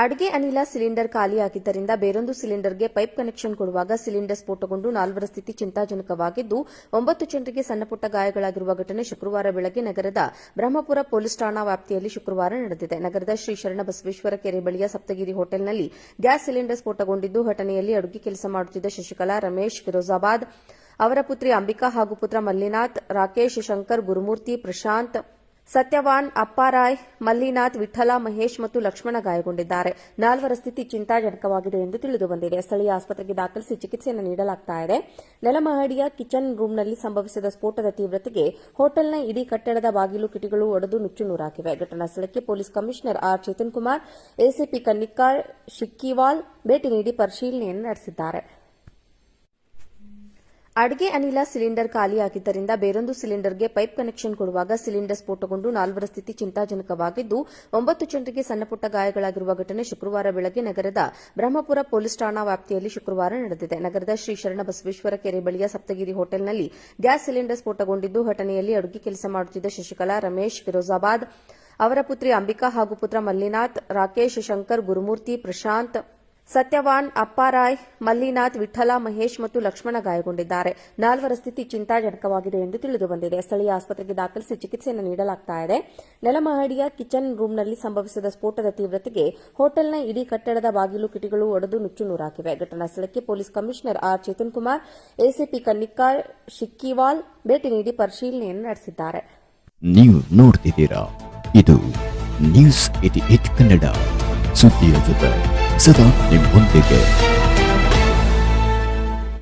ಅಡುಗೆ ಅನಿಲ ಸಿಲಿಂಡರ್ ಖಾಲಿಯಾಗಿದ್ದರಿಂದ ಬೇರೊಂದು ಸಿಲಿಂಡರ್ಗೆ ಪೈಪ್ ಕನೆಕ್ಷನ್ ಕೊಡುವಾಗ ಸಿಲಿಂಡರ್ ಸ್ಫೋಟಗೊಂಡು 4ರ ಸ್ಥಿತಿ ಚಿಂತಾಜನಕವಾಗಿದ್ದು 9 ಜನರಿಗೆ ಸಣ್ಣಪುಟ್ಟ ಗಾಯಗಳಾಗಿರುವ ಘಟನೆ ಶುಕ್ರವಾರ ಬೆಳಗ್ಗೆ ನಗರದ ಬ್ರಹ್ಮಪುರ ಪೊಲೀಸ್ ಠಾಣಾ ವ್ಯಾಪ್ತಿಯಲ್ಲಿ ಶುಕ್ರವಾರ ನಡೆದಿದೆ. ನಗರದ ಶ್ರೀ ಶರಣಬಸವೇಶ್ವರ ಕೆರೆ ಬಳಿಯ ಸಪ್ತಗಿರಿ ಹೋಟೆಲ್ನಲ್ಲಿ ಗ್ಯಾಸ್ ಸಿಲಿಂಡರ್ ಸ್ಫೋಟಗೊಂಡಿದ್ದು, ಘಟನೆಯಲ್ಲಿ ಅಡುಗೆ ಕೆಲಸ ಮಾಡುತ್ತಿದ್ದ ಶಶಿಕಲಾ, ರಮೇಶ್, ಫಿರೋಜಾಬಾದ್, ಅವರ ಪುತ್ರಿ ಅಂಬಿಕಾ ಹಾಗೂ ಪುತ್ರ ಮಲ್ಲಿನಾಥ್, ರಾಕೇಶ್, ಶಂಕರ್, ಗುರುಮೂರ್ತಿ, ಪ್ರಶಾಂತ್, ಸತ್ಯವಾನ್, ಅಪ್ಪಾರಾಯ್, ಮಲ್ಲಿನಾಥ್, ವಿಠಲ, ಮಹೇಶ್ ಮತ್ತು ಲಕ್ಷ್ಮಣ ಗಾಯಗೊಂಡಿದ್ದಾರೆ. 4ರ ಸ್ಥಿತಿ ಚಿಂತಾಜನಕವಾಗಿದೆ ಎಂದು ತಿಳಿದುಬಂದಿದೆ. ಸ್ಥಳೀಯ ಆಸ್ಪತ್ರೆಗೆ ದಾಖಲಿಸಿ ಚಿಕಿತ್ಸೆಯನ್ನು ನೀಡಲಾಗುತ್ತಿದೆ. ನೆಲಮಹಡಿಯ ಕಿಚನ್ ರೂಂನಲ್ಲಿ ಸಂಭವಿಸಿದ ಸ್ಫೋಟದ ತೀವ್ರತೆಗೆ ಹೋಟೆಲ್ನ ಇಡೀ ಕಟ್ಟಡದ ಬಾಗಿಲು ಕಿಟಿಗಳು ಒಡೆದು ನುಚ್ಚುನೂರಾಗಿವೆ. ಘಟನಾ ಸ್ಥಳಕ್ಕೆ police commissioner R. Chetan Kumar, ACP Kannikkal Shikkiwal ಭೇಟಿ ನೀಡಿ ಪರಿಶೀಲನೆಯನ್ನು ನಡೆಸಿದ್ದಾರೆ. ಅಡುಗೆ ಅನಿಲ ಸಿಲಿಂಡರ್ ಖಾಲಿಯಾಗಿದ್ದರಿಂದ ಬೇರೊಂದು ಸಿಲಿಂಡರ್ಗೆ ಪೈಪ್ ಕನೆಕ್ಷನ್ ಕೊಡುವಾಗ ಸಿಲಿಂಡರ್ ಸ್ಫೋಟಗೊಂಡು 4ರ ಸ್ಥಿತಿ ಚಿಂತಾಜನಕವಾಗಿದ್ದು, 9 ಜನರಿಗೆ ಸಣ್ಣಪುಟ್ಟ ಗಾಯಗಳಾಗಿರುವ ಘಟನೆ ಶುಕ್ರವಾರ ಬೆಳಗ್ಗೆ ನಗರದ ಬ್ರಹ್ಮಪುರ ಪೊಲೀಸ್ ಠಾಣಾ ವ್ಯಾಪ್ತಿಯಲ್ಲಿ ಶುಕ್ರವಾರ ನಡೆದಿದೆ. ನಗರದ ಶ್ರೀ ಶರಣಬಸವೇಶ್ವರ ಕೆರೆ ಬಳಿಯ ಸಪ್ತಗಿರಿ ಹೋಟೆಲ್ನಲ್ಲಿ ಗ್ಯಾಸ್ ಸಿಲಿಂಡರ್ ಸ್ಫೋಟಗೊಂಡಿದ್ದು, ಘಟನೆಯಲ್ಲಿ ಅಡುಗೆ ಕೆಲಸ ಮಾಡುತ್ತಿದ್ದ ಶಶಿಕಲಾ, ರಮೇಶ್, ಫಿರೋಜಾಬಾದ್, ಅವರ ಪುತ್ರಿ ಅಂಬಿಕಾ ಹಾಗೂ ಪುತ್ರ ಮಲ್ಲಿನಾಥ್, ರಾಕೇಶ್, ಶಂಕರ್, ಗುರುಮೂರ್ತಿ, ಪ್ರಶಾಂತ್, ಸತ್ಯವಾನ್, ಅಪ್ಪಾರಾಯ್, ಮಲ್ಲಿನಾಥ್, ವಿಠಲ, ಮಹೇಶ್ ಮತ್ತು ಲಕ್ಷ್ಮಣ ಗಾಯಗೊಂಡಿದ್ದಾರೆ. 4ರ ಸ್ಥಿತಿ ಚಿಂತಾಜನಕವಾಗಿದೆ ಎಂದು ತಿಳಿದುಬಂದಿದೆ. ಸ್ಥಳೀಯ ಆಸ್ಪತ್ರೆಗೆ ದಾಖಲಿಸಿ ಚಿಕಿತ್ಸೆಯನ್ನು ನೀಡಲಾಗುತ್ತಿದೆ. ನೆಲಮಹಡಿಯ ಕಿಚನ್ ರೂಂನಲ್ಲಿ ಸಂಭವಿಸಿದ ಸ್ಫೋಟದ ತೀವ್ರತೆಗೆ ಹೋಟೆಲ್ನ ಇಡೀ ಕಟ್ಟಡದ ಬಾಗಿಲು ಕಿಟಿಗಳು ಒಡೆದು ನುಚ್ಚುನೂರಾಗಿವೆ. ಘಟನಾ ಸ್ಥಳಕ್ಕೆ police commissioner R. Chetan Kumar, ACP Kannikkal Shikkiwal ಭೇಟಿ ನೀಡಿ ಪರಿಶೀಲನೆಯನ್ನು ನಡೆಸಿದ್ದಾರೆ. ನೀವು ನೋಡ್ತಿದ್ದೀರಾ, ಇದು ನ್ಯೂಸ್ 88 ಕನ್ನಡ, ಸುದ್ದಿಯ ಜೊತೆ ಸದಾ ನಿಮ್ಮೊಂದಿಗೆ.